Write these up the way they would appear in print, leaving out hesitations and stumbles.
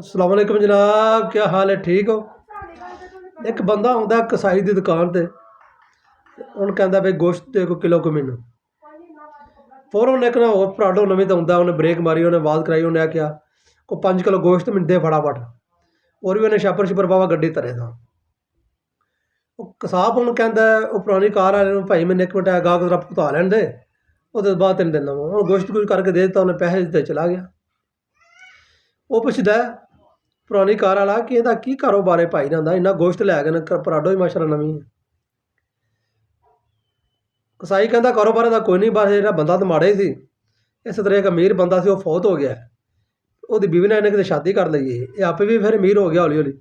अस्सलाम वालेकुम जनाब, क्या हाल है? ठीक हो? एक बंदा आंदा कसाई की दुकान ते उन्हें कहता भाई गोश्त दे को किलो को मैनू फौरन एक ना होर पराडो नवीं तो आंदा उन्हें ब्रेक मारी उन्हें आवाज़ कराई उन्हें आख्या को 5 किलो गोश्त मैनू दे फटाफट। और भी उन्हें छापर छुपर बाबा गड्डी तरे था। कसाब उन्हें कहता है वो पुरानी कार वाले भाई मैंने एक मिनट गाहक जरा भुगता लैन दे वो बाद तेन देना वा गोश्त कुछ करके दे दिता उन्हें पैसे दिते चला गया। वो पुछदा पुरानी कार वाला कि ਇਹਦਾ ਕੀ ਕਾਰੋਬਾਰ ਹੈ ਭਾਈ ਨਾਲ ਦਾ ਇੰਨਾ ਗੋਸ਼ਤ ਲੈ ਕੇ ਨਾ ਪਰਾਡੋ ਹੀ ਮਾਸ਼ਾਅੱਲਾ ਨਵੀਂ ਹੈ। ਕਸਾਈ ਕਹਿੰਦਾ ਕਾਰੋਬਾਰ ਦਾ ਕੋਈ ਨਹੀਂ ਬਸ ਜਿਹੜਾ ਬੰਦਾ ਤਾਂ ਮਾੜਾ ਹੀ ਸੀ। ਇਸ ਤਰ੍ਹਾਂ ਇੱਕ ਅਮੀਰ ਬੰਦਾ ਸੀ ਉਹ ਫੌਤ ਹੋ ਗਿਆ। ਉਹਦੀ ਬੀਵੀ ਨੇ ਇਹਨੇ ਕਿਤੇ ਸ਼ਾਦੀ ਕਰ ਲਈ ਇਹ ਆਪੇ ਵੀ ਫਿਰ ਅਮੀਰ ਹੋ ਗਿਆ ਹੌਲੀ ਹੌਲੀ।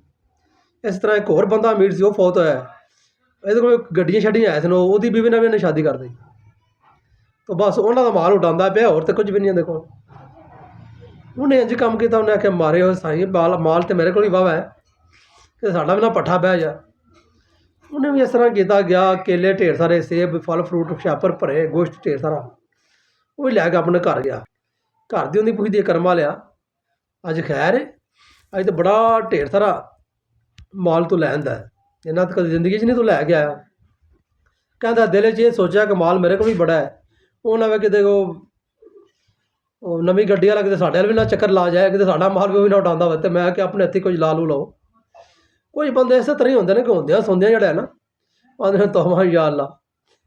ਇਸ ਤਰ੍ਹਾਂ ਇੱਕ ਹੋਰ ਬੰਦਾ ਅਮੀਰ ਸੀ ਉਹ ਫੌਤ ਹੋਇਆ। ਇਹਦੇ ਕੋਲ ਗੱਡੀਆਂ ਛੱਡੀਆਂ ਆਏ ਸਨ ਉਹਦੀ ਬੀਵੀ ਨੇ ਵੀ ਇਹਨੇ ਸ਼ਾਦੀ ਕਰ ਲਈ। ਤਾਂ ਬਸ ਉਹਨਾਂ ਦਾ ਮਾਲ ਉਡਾਉਂਦਾ ਪਿਆ ਹੋਰ ਤਾਂ ਕੁਝ ਵੀ ਨਹੀਂ ਇਹਦੇ ਕੋਲ। उन्हें इंज काम किया उन्हें आख्या मारे हो साई माल तो मेरे को ही वावा है तो साडा भी ना पट्ठा बह जा। उन्हें भी इस तरह किया गया केले ढेर सारे सेब फल फ्रूट छापर भरे गोश्त ढेर सारा वो भी लैके अपने घर गया। घर की उन्हें पुछदी कर्मा लिया अज खैर है अज तो बड़ा ढेर सारा माल तू लैंदा है इन्ना तो कभी जिंदगी च नहीं तू लैके आया। कहता दिल च ये सोचा कि माल मेरे को भी बड़ा है वो ना किते को नवीं गड्डी वाला किते साडे भी ना चक्कर ला जाए किते साडा माल भी ना उठांदा होवे ते मैं कि अपने हत्थी कुछ ला लू लाओ। कोई बंदे इस तरह ही होंदे ने कि होंदे सुनदे जेह्ड़ा है ना आंदे ने तौबा या अल्लाह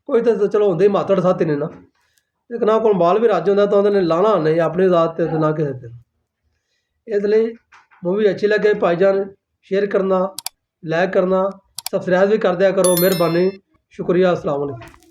कोई तो चलो होंदे ही मातड़ साथी ने ना एक ना कोल माल भी रज होंदा तो उन्होंने लाना नहीं अपनी जात ते ना किसी ते। इसलिए मूवी अच्छी लगे भाईजान शेयर करना लाइक करना सब्सक्राइब भी कर दिया करो मेहरबानी शुक्रिया अस्सलाम वालेकुम।